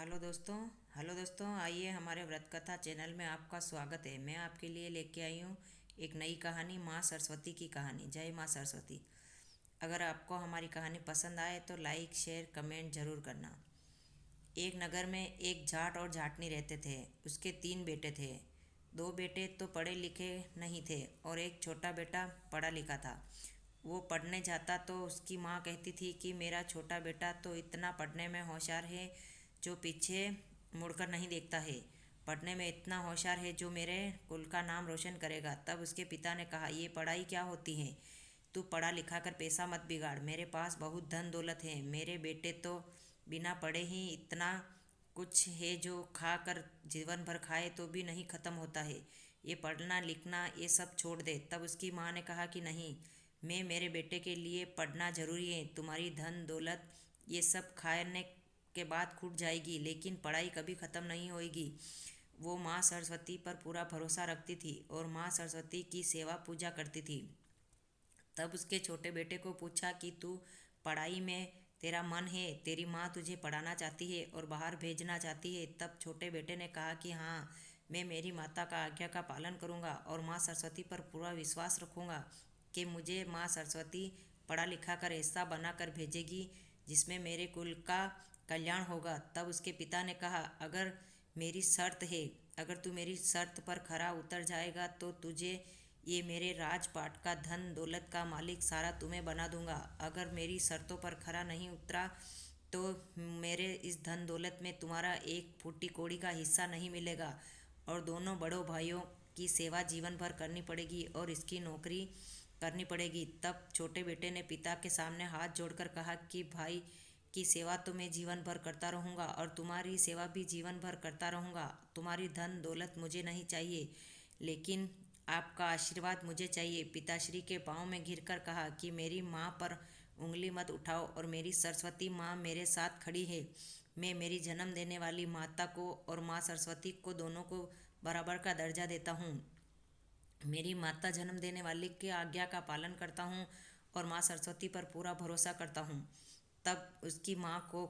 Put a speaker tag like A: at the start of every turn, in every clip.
A: Hello दोस्तों, आइए हमारे व्रत कथा चैनल में आपका स्वागत है। मैं आपके लिए लेके आई हूँ एक नई कहानी, माँ सरस्वती की कहानी। जय माँ सरस्वती। अगर आपको हमारी कहानी पसंद आए तो लाइक शेयर कमेंट ज़रूर करना। एक नगर में एक जाट और जाटनी रहते थे। उसके 3 बेटे थे। 2 बेटे तो पढ़े लिखे नहीं थे और एक छोटा बेटा पढ़ा लिखा था। वो पढ़ने जाता तो उसकी माँ कहती थी कि मेरा छोटा बेटा तो इतना पढ़ने में होशियार है जो पीछे मुड़कर नहीं देखता है। पढ़ने में इतना होशियार है जो मेरे कुल का नाम रोशन करेगा। तब उसके पिता ने कहा, ये पढ़ाई क्या होती है? तू पढ़ा लिखा कर पैसा मत बिगाड़। मेरे पास बहुत धन दौलत है। मेरे बेटे तो बिना पढ़े ही इतना कुछ है जो खा कर जीवन भर खाए तो भी नहीं ख़त्म होता है। ये पढ़ना लिखना ये सब छोड़ दे। तब उसकी माँ ने कहा कि नहीं, मैं मेरे बेटे के लिए पढ़ना ज़रूरी है। तुम्हारी धन दौलत ये सब खाने के बाद छूट जाएगी, लेकिन पढ़ाई कभी ख़त्म नहीं होएगी। वो माँ सरस्वती पर पूरा भरोसा रखती थी और माँ सरस्वती की सेवा पूजा करती थी। तब उसके छोटे बेटे को पूछा कि तू पढ़ाई में तेरा मन है, तेरी माँ तुझे पढ़ाना चाहती है और बाहर भेजना चाहती है। तब छोटे बेटे ने कहा कि हाँ, मैं मेरी माता का आज्ञा का पालन करूँगा और माँ सरस्वती पर पूरा विश्वास रखूँगा कि मुझे माँ सरस्वती पढ़ा लिखा कर ऐसा बना कर भेजेगी जिसमें मेरे कुल का कल्याण होगा। तब उसके पिता ने कहा, अगर तू मेरी शर्त पर खरा उतर जाएगा तो तुझे ये मेरे राजपाट का धन दौलत का मालिक सारा तुम्हें बना दूंगा। अगर मेरी शर्तों पर खरा नहीं उतरा तो मेरे इस धन दौलत में तुम्हारा एक फूटी कौड़ी का हिस्सा नहीं मिलेगा और दोनों बड़ों भाइयों की सेवा जीवन भर करनी पड़ेगी और इसकी नौकरी करनी पड़ेगी। तब छोटे बेटे ने पिता के सामने हाथ जोड़कर कहा कि भाई की सेवा तो मैं जीवन भर करता रहूँगा और तुम्हारी सेवा भी जीवन भर करता रहूँगा। तुम्हारी धन दौलत मुझे नहीं चाहिए, लेकिन आपका आशीर्वाद मुझे चाहिए। पिताश्री के पाँव में गिरकर कहा कि मेरी माँ पर उंगली मत उठाओ और मेरी सरस्वती माँ मेरे साथ खड़ी है। मैं मेरी जन्म देने वाली माता को और माँ सरस्वती को दोनों को बराबर का दर्जा देता हूँ। मेरी माता जन्म देने वाले की आज्ञा का पालन करता हूँ और माँ सरस्वती पर पूरा भरोसा करता हूँ। तब उसकी माँ को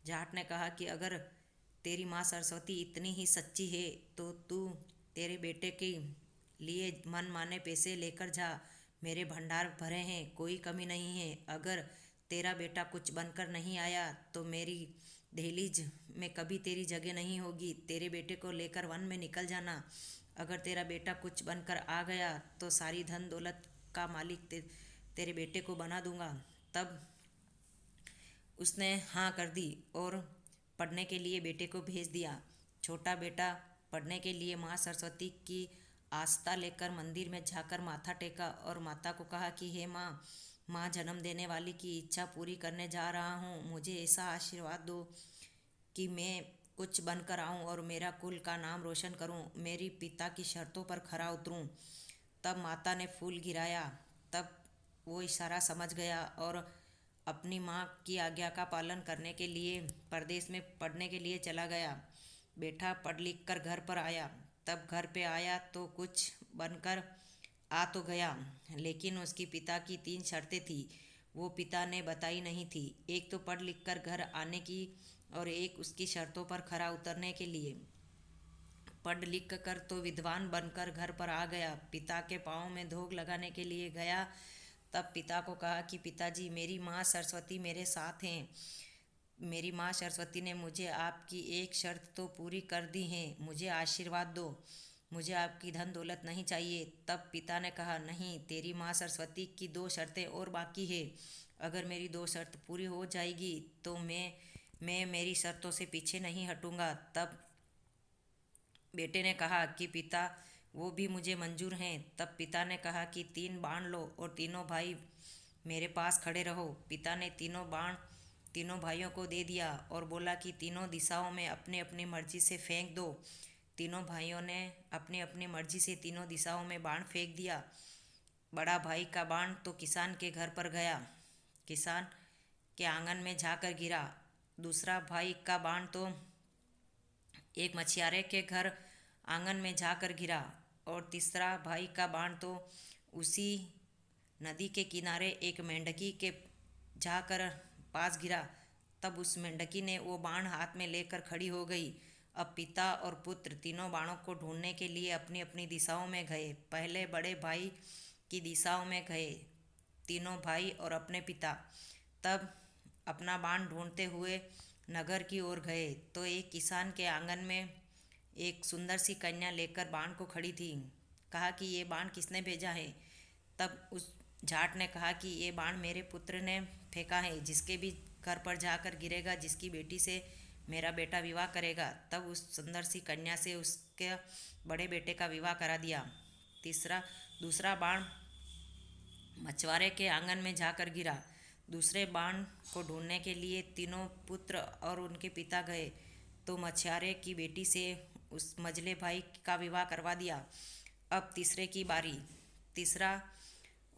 A: जाट ने कहा कि अगर तेरी माँ सरस्वती इतनी ही सच्ची है तो तू तेरे बेटे के लिए मन माने पैसे लेकर जा। मेरे भंडार भरे हैं, कोई कमी नहीं है। अगर तेरा बेटा कुछ बनकर नहीं आया तो मेरी दहलीज में कभी तेरी जगह नहीं होगी। तेरे बेटे को लेकर वन में निकल जाना। अगर तेरा बेटा कुछ बनकर आ गया तो सारी धन दौलत का मालिक तेरे बेटे को बना दूंगा। तब उसने हाँ कर दी और पढ़ने के लिए बेटे को भेज दिया। छोटा बेटा पढ़ने के लिए माँ सरस्वती की आस्था लेकर मंदिर में जाकर माथा टेका और माता को कहा कि हे माँ, माँ जन्म देने वाली की इच्छा पूरी करने जा रहा हूँ। मुझे ऐसा आशीर्वाद दो कि मैं कुछ बनकर आऊँ और मेरा कुल का नाम रोशन करूँ, मेरी पिता की शर्तों पर खरा उतरूँ। तब माता ने फूल गिराया। तब वो इशारा समझ गया और अपनी माँ की आज्ञा का पालन करने के लिए परदेश में पढ़ने के लिए चला गया। बेटा पढ़ लिख कर घर पर आया। तब घर पे आया तो कुछ बनकर आ तो गया, लेकिन उसकी पिता की 3 शर्तें थी। वो पिता ने बताई नहीं थी। एक तो पढ़ लिख कर घर आने की और एक उसकी शर्तों पर खरा उतरने के लिए। पढ़ लिख कर तो विद्वान बनकर घर पर आ गया। पिता के पाँव में धोख लगाने के लिए गया। तब पिता को कहा कि पिताजी, मेरी माँ सरस्वती मेरे साथ हैं। मेरी माँ सरस्वती ने मुझे आपकी एक शर्त तो पूरी कर दी है, मुझे आशीर्वाद दो। मुझे आपकी धन दौलत नहीं चाहिए। तब पिता ने कहा, नहीं, तेरी माँ सरस्वती की 2 शर्तें और बाकी है। अगर मेरी 2 शर्त पूरी हो जाएगी तो मैं मेरी शर्तों से पीछे नहीं हटूंगा। तब बेटे ने कहा कि पिता, वो भी मुझे मंजूर हैं। तब पिता ने कहा कि 3 बाण लो और तीनों भाई मेरे पास खड़े रहो। पिता ने तीनों बाण तीनों भाइयों को दे दिया और बोला कि तीनों दिशाओं में अपनी अपनी मर्जी से फेंक दो। तीनों भाइयों ने अपनी अपनी मर्जी से तीनों दिशाओं में बाण फेंक दिया। बड़ा भाई का बाण तो किसान के घर पर गया, किसान के आंगन में जाकर गिरा। दूसरा भाई का बाण तो एक मछियारे के घर आंगन में जाकर गिरा और तीसरा भाई का बाण तो उसी नदी के किनारे एक मेंढकी के जाकर पास गिरा। तब उस मेंढकी ने वो बाण हाथ में लेकर खड़ी हो गई। अब पिता और पुत्र तीनों बाणों को ढूंढने के लिए अपनी अपनी दिशाओं में गए। पहले बड़े भाई की दिशाओं में गए तीनों भाई और अपने पिता। तब अपना बाण ढूंढते हुए नगर की ओर गए तो एक किसान के आंगन में एक सुंदर सी कन्या लेकर बाण को खड़ी थी। कहा कि ये बाण किसने भेजा है? तब उस जाट ने कहा कि ये बाण मेरे पुत्र ने फेंका है, जिसके भी घर पर जाकर गिरेगा, जिसकी बेटी से मेरा बेटा विवाह करेगा। तब उस सुंदर सी कन्या से उसके बड़े बेटे का विवाह करा दिया। दूसरा बाण मछुआरे के आंगन में जाकर गिरा। दूसरे बाण को ढूंढने के लिए तीनों पुत्र और उनके पिता गए तो मछुआरे की बेटी से उस मझले भाई का विवाह करवा दिया। अब तीसरे की बारी। तीसरा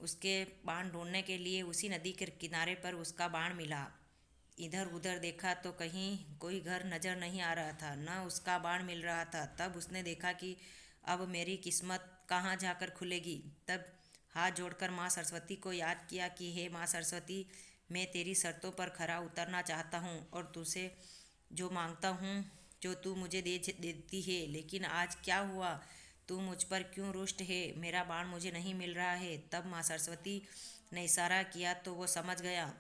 A: उसके बाण ढूंढने के लिए उसी नदी के किनारे पर उसका बाण मिला। इधर उधर देखा तो कहीं कोई घर नजर नहीं आ रहा था, न उसका बाण मिल रहा था। तब उसने देखा कि अब मेरी किस्मत कहाँ जाकर खुलेगी। तब हाथ जोड़कर माँ सरस्वती को याद किया कि हे माँ सरस्वती, मैं तेरी शर्तों पर खरा उतरना चाहता हूँ और तुझसे जो मांगता हूँ जो तू मुझे देती है, लेकिन आज क्या हुआ? तू मुझ पर क्यों रुष्ट है? मेरा बाण मुझे नहीं मिल रहा है। तब माँ सरस्वती ने इशारा किया तो वो समझ गया।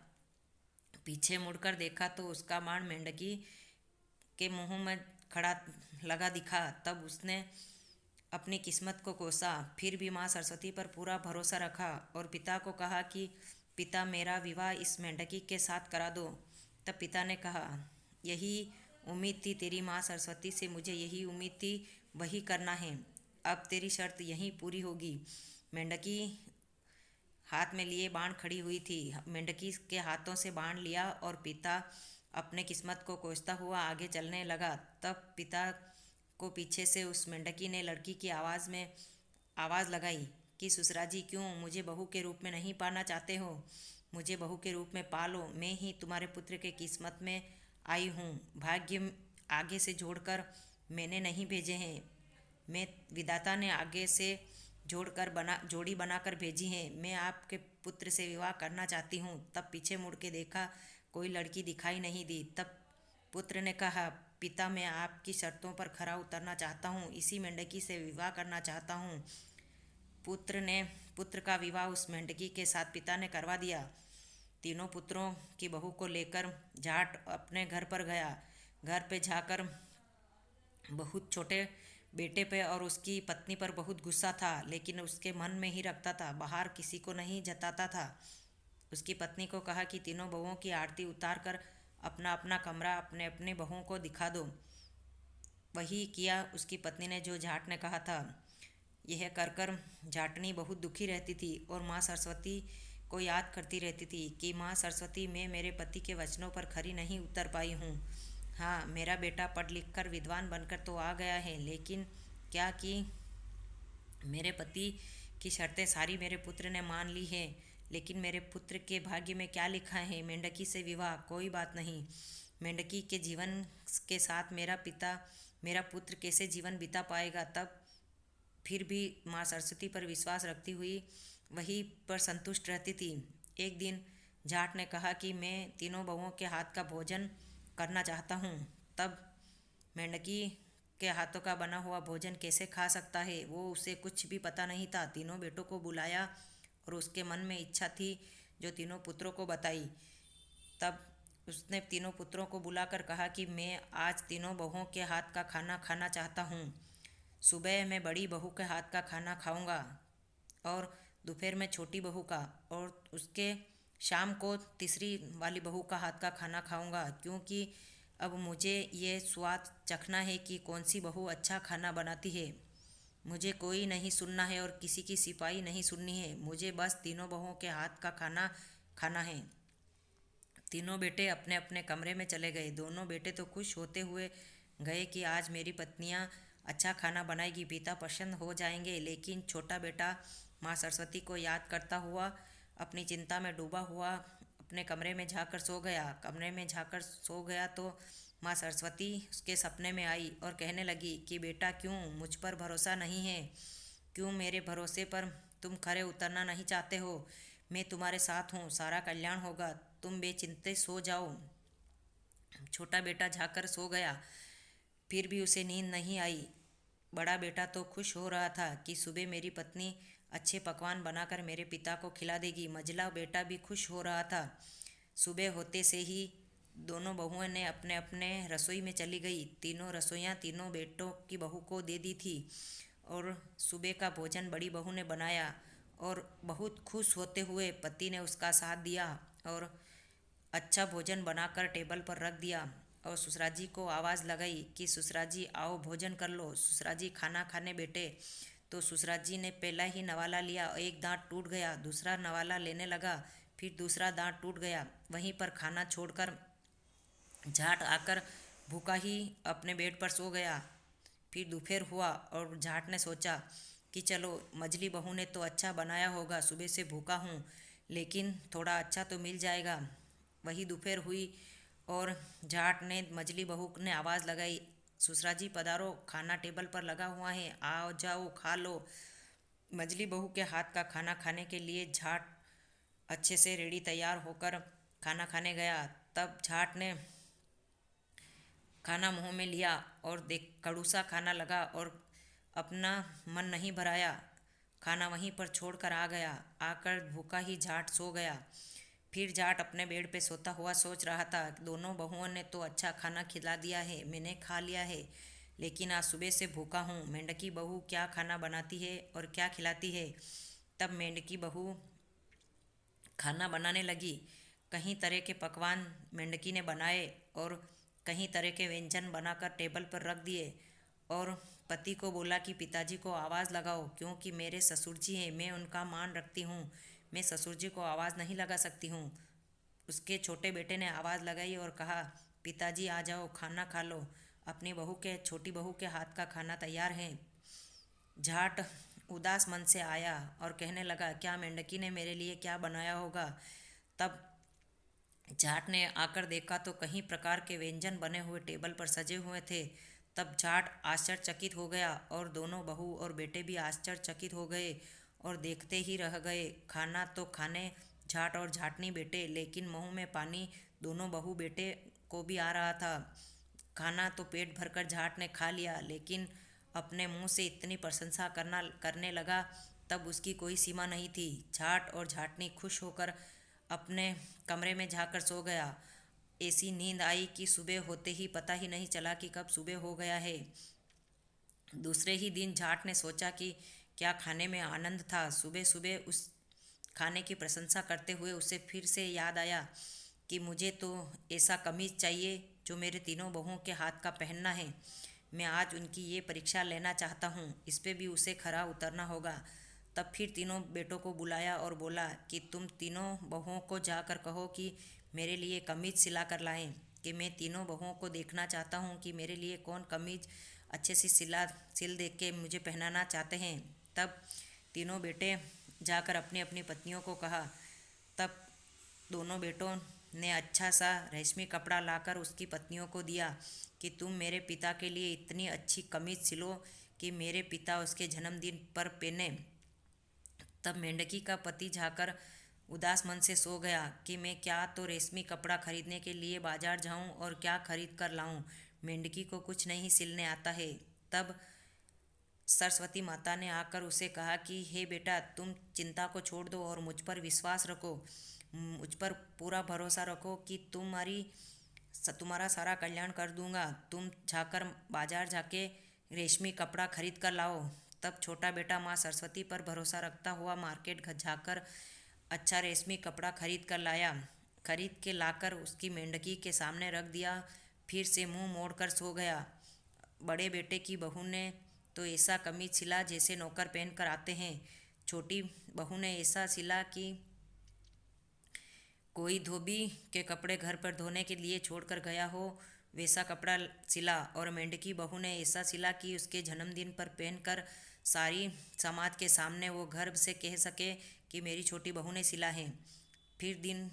A: पीछे मुड़कर देखा तो उसका बाण मेंढकी के मुंह में खड़ा लगा दिखा। तब उसने अपनी किस्मत को कोसा। फिर भी माँ सरस्वती पर पूरा भरोसा रखा और पिता को कहा कि पिता, मेरा विवाह इस मेंढकी के साथ करा दो। तब पिता ने कहा, यही उम्मीद थी तेरी माँ सरस्वती से, मुझे यही उम्मीद थी, वही करना है। अब तेरी शर्त यहीं पूरी होगी। मेंढकी हाथ में लिए बाण खड़ी हुई थी। मेंढकी के हाथों से बाण लिया और पिता अपने किस्मत को कोसता हुआ आगे चलने लगा। तब पिता को पीछे से उस मेंढकी ने लड़की की आवाज़ लगाई कि ससुरा जी, क्यों मुझे बहू के रूप में नहीं पाना चाहते हो? मुझे बहू के रूप में पालो, मैं ही तुम्हारे पुत्र के किस्मत में आई हूँ। भाग्य आगे से जोड़कर मैंने नहीं भेजे हैं, मैं विधाता ने आगे से जोड़ी बनाकर भेजी है। मैं आपके पुत्र से विवाह करना चाहती हूँ। तब पीछे मुड़ के देखा, कोई लड़की दिखाई नहीं दी। तब पुत्र ने कहा, पिता, मैं आपकी शर्तों पर खरा उतरना चाहता हूँ, इसी मेंढकी से विवाह करना चाहता हूँ। पुत्र का विवाह उस मेंढकी के साथ पिता ने करवा दिया। तीनों पुत्रों की बहू को लेकर जाट अपने घर पर गया। घर पे जाकर बहुत छोटे बेटे पे और उसकी पत्नी पर बहुत गुस्सा था, लेकिन उसके मन में ही रखता था, बाहर किसी को नहीं जताता था। उसकी पत्नी को कहा कि तीनों बहुओं की आरती उतार कर अपना अपना कमरा अपने अपने बहुओं को दिखा दो। वही किया उसकी पत्नी ने जो जाट ने कहा था। यह कर कर जाटनी बहुत दुखी रहती थी और माँ सरस्वती को याद करती रहती थी कि माँ सरस्वती, मैं मेरे पति के वचनों पर खरी नहीं उतर पाई हूँ। हाँ, मेरा बेटा पढ़ लिख कर विद्वान बनकर तो आ गया है, लेकिन क्या कि मेरे पति की शर्तें सारी मेरे पुत्र ने मान ली है। लेकिन मेरे पुत्र के भाग्य में क्या लिखा है? मेंढकी से विवाह? कोई बात नहीं। मेंढकी के जीवन के साथ मेरा पुत्र कैसे जीवन बिता पाएगा? तब फिर भी माँ सरस्वती पर विश्वास रखती हुई वहीं पर संतुष्ट रहती थी। एक दिन जाट ने कहा कि मैं तीनों बहुओं के हाथ का भोजन करना चाहता हूँ। तब मेंढकी के हाथों का बना हुआ भोजन कैसे खा सकता है, वो उसे कुछ भी पता नहीं था। तीनों बेटों को बुलाया और उसके मन में इच्छा थी जो तीनों पुत्रों को बताई। तब उसने तीनों पुत्रों को बुलाकर कहा कि मैं आज तीनों बहुओं के हाथ का खाना खाना चाहता हूँ। सुबह मैं बड़ी बहू के हाथ का खाना खाऊंगा और दोपहर में छोटी बहू का, और उसके शाम को तीसरी वाली बहू का हाथ का खाना खाऊंगा, क्योंकि अब मुझे ये स्वाद चखना है कि कौन सी बहू अच्छा खाना बनाती है। मुझे कोई नहीं सुनना है और किसी की सिपाही नहीं सुननी है, मुझे बस तीनों बहुओं के हाथ का खाना खाना है। तीनों बेटे अपने अपने कमरे में चले गए। दोनों बेटे तो खुश होते हुए गए कि आज मेरी पत्नियां अच्छा खाना बनाएगी, पिता प्रसन्न हो जाएंगे। लेकिन छोटा बेटा माँ सरस्वती को याद करता हुआ अपनी चिंता में डूबा हुआ अपने कमरे में जाकर सो गया तो माँ सरस्वती उसके सपने में आई और कहने लगी कि बेटा, क्यों मुझ पर भरोसा नहीं है? क्यों मेरे भरोसे पर तुम खरे उतरना नहीं चाहते हो? मैं तुम्हारे साथ हूँ, सारा कल्याण होगा, तुम बेचिंते सो जाओ। छोटा बेटा जाकर सो गया, फिर भी उसे नींद नहीं आई। बड़ा बेटा तो खुश हो रहा था कि सुबह मेरी पत्नी अच्छे पकवान बनाकर मेरे पिता को खिला देगी। मझला बेटा भी खुश हो रहा था। सुबह होते से ही दोनों बहुओं ने अपने अपने रसोई में चली गई। तीनों रसोइयाँ तीनों बेटों की बहू को दे दी थी और सुबह का भोजन बड़ी बहू ने बनाया और बहुत खुश होते हुए पति ने उसका साथ दिया और अच्छा भोजन बनाकर टेबल पर रख दिया और ससुरा जी को आवाज़ लगाई कि ससुरा जी आओ भोजन कर लो, ससुरा जी खाना खाने बैठे। तो ससुरा जी ने पहला ही नवाला लिया, एक दांत टूट गया। दूसरा नवाला लेने लगा, फिर दूसरा दांत टूट गया। वहीं पर खाना छोड़कर जाट आकर भूखा ही अपने बेड पर सो गया। फिर दोपहर हुआ और जाट ने सोचा कि चलो मझली बहू ने तो अच्छा बनाया होगा, सुबह से भूखा हूँ लेकिन थोड़ा अच्छा तो मिल जाएगा। वही दोपहर हुई और जाट ने मझली बहू ने आवाज़ लगाई, ससुरा जी पधारो, खाना टेबल पर लगा हुआ है, आओ जाओ खा लो। मझली बहू के हाथ का खाना खाने के लिए जाट अच्छे से रेडी तैयार होकर खाना खाने गया। तब जाट ने खाना मुंह में लिया और देख कड़ूसा खाना लगा और अपना मन नहीं भराया, खाना वहीं पर छोड़कर आ गया। आकर भूखा ही जाट सो गया। फिर जाट अपने बेड पे सोता हुआ सोच रहा था, दोनों बहुओं ने तो अच्छा खाना खिला दिया है, मैंने खा लिया है, लेकिन आज सुबह से भूखा हूँ। मेंढकी बहू क्या खाना बनाती है और क्या खिलाती है। तब मेंढकी बहू खाना बनाने लगी। कई तरह के पकवान मेंढकी ने बनाए और कई तरह के व्यंजन बनाकर टेबल पर रख दिए और पति को बोला कि पिताजी को आवाज़ लगाओ, क्योंकि मेरे ससुर जी हैं, मैं उनका मान रखती हूँ, मैं ससुर जी को आवाज़ नहीं लगा सकती हूँ। उसके छोटे बेटे ने आवाज़ लगाई और कहा, पिताजी आ जाओ खाना खा लो, अपनी बहू के छोटी बहू के हाथ का खाना तैयार है। जाट उदास मन से आया और कहने लगा, क्या मेंढकी ने मेरे लिए क्या बनाया होगा। तब जाट ने आकर देखा तो कई प्रकार के व्यंजन बने हुए टेबल पर सजे हुए थे। तब जाट आश्चर्यचकित हो गया और दोनों बहू और बेटे भी आश्चर्यचकित हो गए और देखते ही रह गए। खाना तो खाने जाट और जाटनी बेटे, लेकिन मुंह में पानी दोनों बहू बेटे को भी आ रहा था। खाना तो पेट भरकर जाट ने खा लिया, लेकिन अपने मुंह से इतनी प्रशंसा करने लगा तब उसकी कोई सीमा नहीं थी। जाट और जाटनी खुश होकर अपने कमरे में जाकर सो गया। ऐसी नींद आई कि सुबह होते ही पता ही नहीं चला कि कब सुबह हो गया है। दूसरे ही दिन जाट ने सोचा कि क्या खाने में आनंद था। सुबह सुबह उस खाने की प्रशंसा करते हुए उसे फिर से याद आया कि मुझे तो ऐसा कमीज चाहिए जो मेरे तीनों बहुओं के हाथ का पहनना है। मैं आज उनकी ये परीक्षा लेना चाहता हूँ, इस पे भी उसे खरा उतरना होगा। तब फिर तीनों बेटों को बुलाया और बोला कि तुम तीनों बहुओं को जाकर कहो कि मेरे लिए कमीज सिला कर लाएं, कि मैं तीनों बहुओं को देखना चाहता हूँ कि मेरे लिए कौन कमीज अच्छे से सिल दे के मुझे पहनाना चाहते हैं। तब तीनों बेटे जाकर अपनी अपनी पत्नियों को कहा। तब दोनों बेटों ने अच्छा सा रेशमी कपड़ा लाकर उसकी पत्नियों को दिया कि तुम मेरे पिता के लिए इतनी अच्छी कमीज सिलो कि मेरे पिता उसके जन्मदिन पर पहने। तब मेंढकी का पति जाकर उदास मन से सो गया कि मैं क्या तो रेशमी कपड़ा खरीदने के लिए बाजार जाऊं और क्या खरीद कर लाऊं, मेंढकी को कुछ नहीं सिलने आता है। तब सरस्वती माता ने आकर उसे कहा कि हे बेटा, तुम चिंता को छोड़ दो और मुझ पर विश्वास रखो, मुझ पर पूरा भरोसा रखो कि तुम्हारा सारा कल्याण कर दूंगा। तुम जाकर बाजार जाके रेशमी कपड़ा खरीद कर लाओ। तब छोटा बेटा माँ सरस्वती पर भरोसा रखता हुआ मार्केट जाकर अच्छा रेशमी कपड़ा खरीद कर लाया। खरीद के लाकर उसकी मेंढकी के सामने रख दिया, फिर से मुंह मोड़कर सो गया। बड़े बेटे की बहू ने तो ऐसा कमीज सिला जैसे नौकर पहन कर आते हैं। छोटी बहू ने ऐसा सिला कि कोई धोबी के कपड़े घर पर धोने के लिए छोड़कर गया हो, वैसा कपड़ा सिला। और मेंढकी बहू ने ऐसा सिला कि उसके जन्मदिन पर पहनकर सारी समाज के सामने वो गर्व से कह सके कि मेरी छोटी बहू ने सिला है। फिर दिन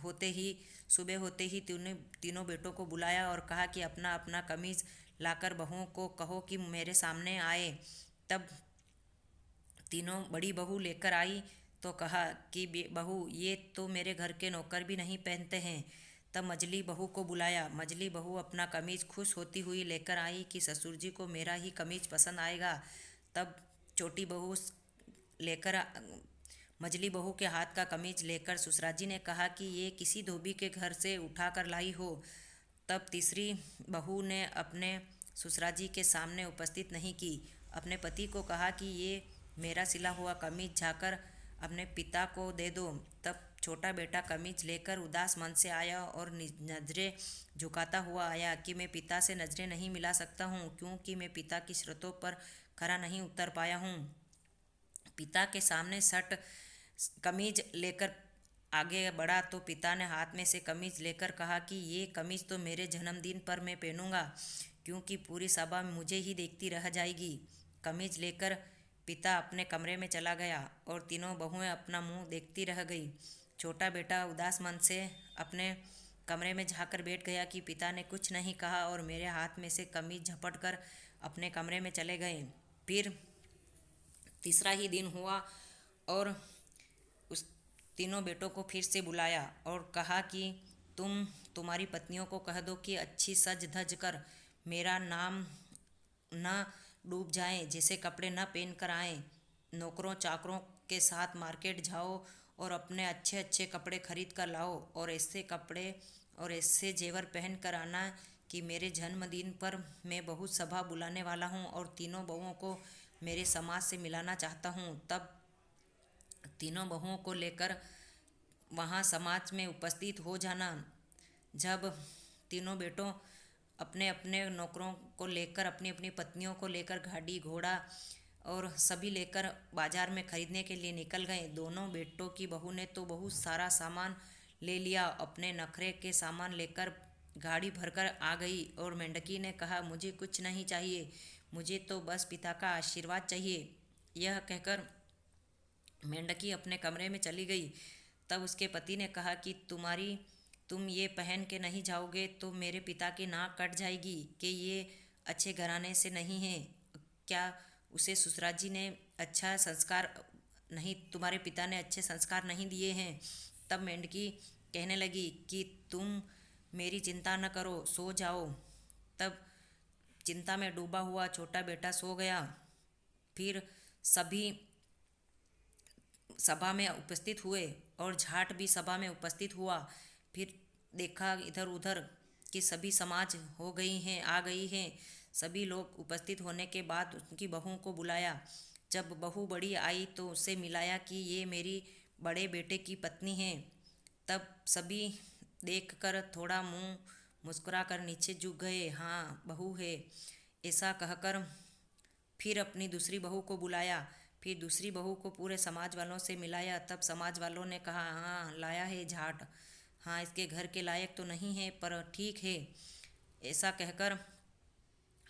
A: होते ही सुबह होते ही तीनों बेटों को बुलाया और कहा कि अपना अपना कमीज लाकर बहुओं को कहो कि मेरे सामने आए। तब तीनों बड़ी बहू लेकर आई तो कहा कि बहू, ये तो मेरे घर के नौकर भी नहीं पहनते हैं। तब मजली बहू को बुलाया। मजली बहू अपना कमीज खुश होती हुई लेकर आई कि ससुर जी को मेरा ही कमीज पसंद आएगा। तब छोटी बहू लेकर मजली बहू के हाथ का कमीज लेकर ससुराजी ने कहा कि ये किसी धोबी के घर से उठा कर लाई हो। तब तीसरी बहू ने अपने ससुराजी के सामने उपस्थित नहीं की, अपने पति को कहा कि ये मेरा सिला हुआ कमीज जाकर अपने पिता को दे दो। तब छोटा बेटा कमीज लेकर उदास मन से आया और नजरें झुकाता हुआ आया कि मैं पिता से नजरें नहीं मिला सकता हूँ, क्योंकि मैं पिता की शर्तों पर खरा नहीं उतर पाया हूँ। पिता के सामने शर्ट कमीज लेकर आगे बढ़ा तो पिता ने हाथ में से कमीज लेकर कहा कि ये कमीज तो मेरे जन्मदिन पर मैं पहनूंगा, क्योंकि पूरी सभा मुझे ही देखती रह जाएगी। कमीज लेकर पिता अपने कमरे में चला गया और तीनों बहुएं अपना मुंह देखती रह गई। छोटा बेटा उदास मन से अपने कमरे में जाकर बैठ गया कि पिता ने कुछ नहीं कहा और मेरे हाथ में से कमीज झपट कर अपने कमरे में चले गए। फिर तीसरा ही दिन हुआ और उस तीनों बेटों को फिर से बुलाया और कहा कि तुम्हारी पत्नियों को कह दो कि अच्छी सज धज कर मेरा नाम न डूब जाए, जैसे कपड़े न पहन कर आए। नौकरों चाकरों के साथ मार्केट जाओ और अपने अच्छे अच्छे कपड़े खरीद कर लाओ और ऐसे कपड़े और ऐसे जेवर पहन कर आना कि मेरे जन्मदिन पर मैं बहुत सभा बुलाने वाला हूँ और तीनों बहुओं को मेरे समाज से मिलाना चाहता हूँ। तब तीनों बहुओं को लेकर वहाँ समाज में उपस्थित हो जाना। जब तीनों बेटों अपने अपने नौकरों को लेकर अपनी अपनी पत्नियों को लेकर गाड़ी घोड़ा और सभी लेकर बाजार में खरीदने के लिए निकल गए। दोनों बेटों की बहू ने तो बहुत सारा सामान ले लिया, अपने नखरे के सामान लेकर गाड़ी भरकर आ गई और मेंढकी ने कहा मुझे कुछ नहीं चाहिए, मुझे तो बस पिता का आशीर्वाद चाहिए। यह कहकर मेंढकी अपने कमरे में चली गई। तब उसके पति ने कहा कि तुम ये पहन के नहीं जाओगे तो मेरे पिता की नाक कट जाएगी कि ये अच्छे घराने से नहीं है। क्या उसे ससुराजी ने अच्छा संस्कार नहीं, तुम्हारे पिता ने अच्छे संस्कार नहीं दिए हैं? तब मेंढकी कहने लगी कि तुम मेरी चिंता न करो, सो जाओ। तब चिंता में डूबा हुआ छोटा बेटा सो गया। फिर सभी सभा में उपस्थित हुए और झाट भी सभा में उपस्थित हुआ। फिर देखा इधर उधर कि सभी समाज हो गई हैं, आ गई हैं। सभी लोग उपस्थित होने के बाद उनकी बहू को बुलाया। जब बहू बड़ी आई तो उसे मिलाया कि ये मेरी बड़े बेटे की पत्नी है। तब सभी देखकर थोड़ा मुंह मुस्कुरा कर नीचे झुक गए। हाँ, बहू है, ऐसा कहकर फिर अपनी दूसरी बहू को बुलाया। फिर दूसरी बहू को पूरे समाज वालों से मिलाया। तब समाज वालों ने कहा हाँ, लाया है झाट, हाँ इसके घर के लायक तो नहीं है पर ठीक है। ऐसा कहकर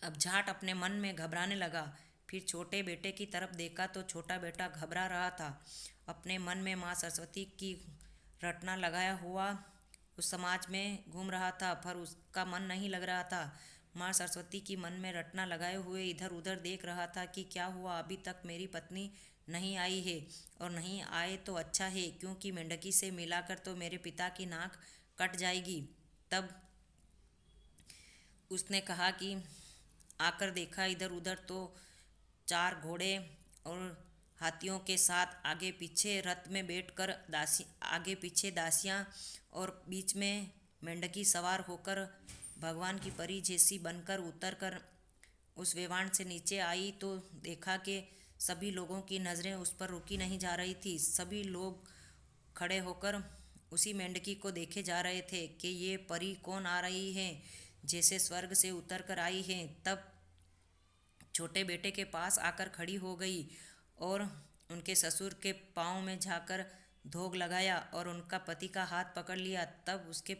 A: अब झाट अपने मन में घबराने लगा। फिर छोटे बेटे की तरफ देखा तो छोटा बेटा घबरा रहा था। अपने मन में माँ सरस्वती की रटना लगाया हुआ उस समाज में घूम रहा था, पर उसका मन नहीं लग रहा था। माँ सरस्वती की मन में रटना लगाए हुए इधर उधर देख रहा था कि क्या हुआ, अभी तक मेरी पत्नी नहीं आई है, और नहीं आए तो अच्छा है, क्योंकि मेंढकी से मिलाकर तो मेरे पिता की नाक कट जाएगी। तब उसने कहा कि आकर देखा इधर उधर तो 4 घोड़े और हाथियों के साथ आगे पीछे रथ में बैठकर आगे पीछे दासियां और बीच में मेंढकी सवार होकर भगवान की परी जैसी बनकर उतर कर उस वेवाण से नीचे आई तो देखा कि सभी लोगों की नज़रें उस पर रुकी नहीं जा रही थी। सभी लोग खड़े होकर उसी मेंढकी को देखे जा रहे थे कि ये परी कौन आ रही है, जैसे स्वर्ग से उतर कर आई है। तब छोटे बेटे के पास आकर खड़ी हो गई और उनके ससुर के पाँव में जाकर धोग लगाया और उनका पति का हाथ पकड़ लिया। तब उसके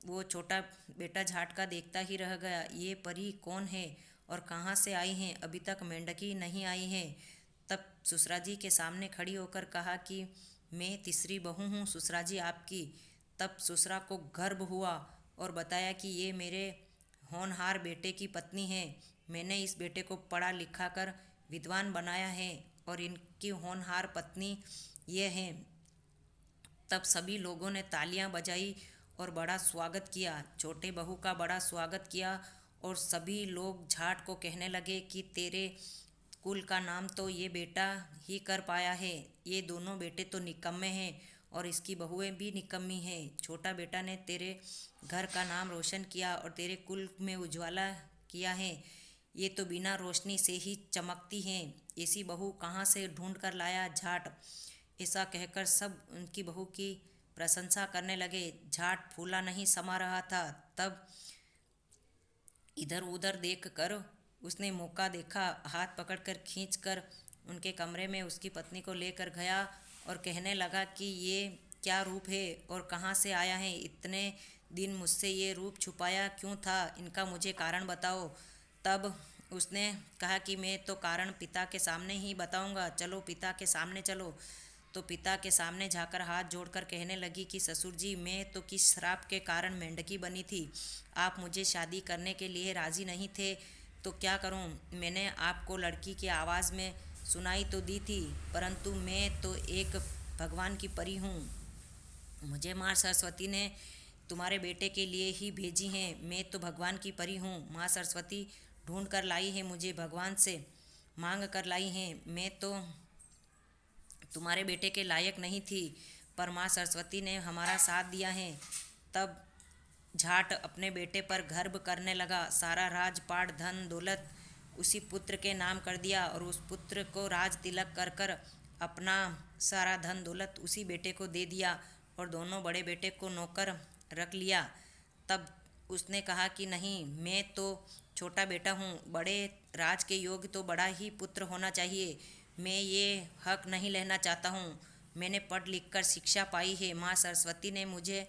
A: वो छोटा बेटा झाटका देखता ही रह गया, ये परी कौन है और कहाँ से आई हैं, अभी तक मेंढकी नहीं आई है। तब ससुराजी के सामने खड़ी होकर कहा कि मैं तीसरी बहू हूँ ससुराजी आपकी। तब ससुरा को गर्व हुआ और बताया कि ये मेरे होनहार बेटे की पत्नी है, मैंने इस बेटे को पढ़ा लिखा कर विद्वान बनाया है और इनकी होनहार पत्नी ये है। तब सभी लोगों ने तालियां बजाई और बड़ा स्वागत किया। छोटे बहू का बड़ा स्वागत किया और सभी लोग झाट को कहने लगे कि तेरे कुल का नाम तो ये बेटा ही कर पाया है। ये दोनों बेटे तो निकम्मे हैं और इसकी बहुएं भी निकम्मी हैं। छोटा बेटा ने तेरे घर का नाम रोशन किया और तेरे कुल में उज्ज्वला किया है। ये तो बिना रोशनी से ही चमकती हैं। ऐसी बहू कहाँ से ढूंढ कर लाया झाट। ऐसा कहकर सब उनकी बहू की प्रशंसा करने लगे। झाट फूला नहीं समा रहा था। तब इधर उधर देख कर उसने मौका देखा, हाथ पकड़कर खींचकर उनके कमरे में उसकी पत्नी को लेकर गया और कहने लगा कि ये क्या रूप है और कहाँ से आया है। इतने दिन मुझसे ये रूप छुपाया क्यों था, इनका मुझे कारण बताओ। तब उसने कहा कि मैं तो कारण पिता के सामने ही बताऊंगा, चलो पिता के सामने चलो। तो पिता के सामने जाकर हाथ जोड़कर कहने लगी कि ससुर जी, मैं तो किस श्राप के कारण मेंढकी बनी थी। आप मुझे शादी करने के लिए राज़ी नहीं थे तो क्या करूं। मैंने आपको लड़की की आवाज़ में सुनाई तो दी थी, परंतु मैं तो एक भगवान की परी हूँ। मुझे माँ सरस्वती ने तुम्हारे बेटे के लिए ही भेजी हैं। मैं तो भगवान की परी हूँ। माँ सरस्वती ढूंढ कर लाई है मुझे, भगवान से मांग कर लाई हैं। मैं तो तुम्हारे बेटे के लायक नहीं थी, पर माँ सरस्वती ने हमारा साथ दिया है। तब झाट अपने बेटे पर गर्व करने लगा। सारा राजपाट धन दौलत उसी पुत्र के नाम कर दिया और उस पुत्र को राज तिलक कर कर अपना सारा धन दौलत उसी बेटे को दे दिया और दोनों बड़े बेटे को नौकर रख लिया। तब उसने कहा कि नहीं, मैं तो छोटा बेटा हूँ, बड़े राज के योग्य तो बड़ा ही पुत्र होना चाहिए। मैं ये हक नहीं लेना चाहता हूँ। मैंने पढ़ लिख कर शिक्षा पाई है। माँ सरस्वती ने मुझे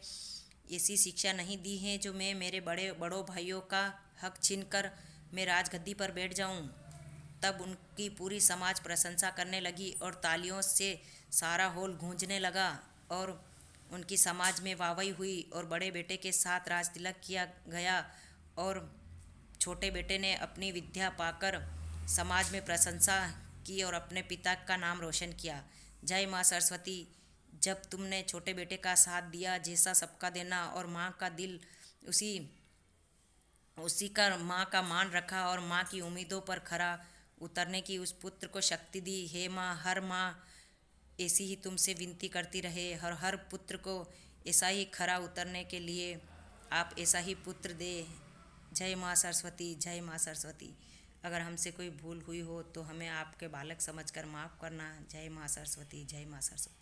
A: ऐसी शिक्षा नहीं दी है जो मैं मेरे बड़ों भाइयों का हक छीनकर मैं राजगद्दी पर बैठ जाऊं। तब उनकी पूरी समाज प्रशंसा करने लगी और तालियों से सारा हॉल गूंजने लगा और उनकी समाज में वाहवाही हुई और बड़े बेटे के साथ राज तिलक किया गया और छोटे बेटे ने अपनी विद्या पाकर समाज में प्रशंसा की और अपने पिता का नाम रोशन किया। जय माँ सरस्वती। जब तुमने छोटे बेटे का साथ दिया, जैसा सबका देना और माँ का दिल उसी उसी का माँ का मान रखा और माँ की उम्मीदों पर खरा उतरने की उस पुत्र को शक्ति दी। हे माँ, हर माँ ऐसी ही तुमसे विनती करती रहे और हर पुत्र को ऐसा ही खरा उतरने के लिए आप ऐसा ही पुत्र दे। जय माँ सरस्वती, जय माँ सरस्वती। अगर हमसे कोई भूल हुई हो तो हमें आपके बालक समझकर माफ़ करना। जय माँ सरस्वती, जय माँ सरस्वती।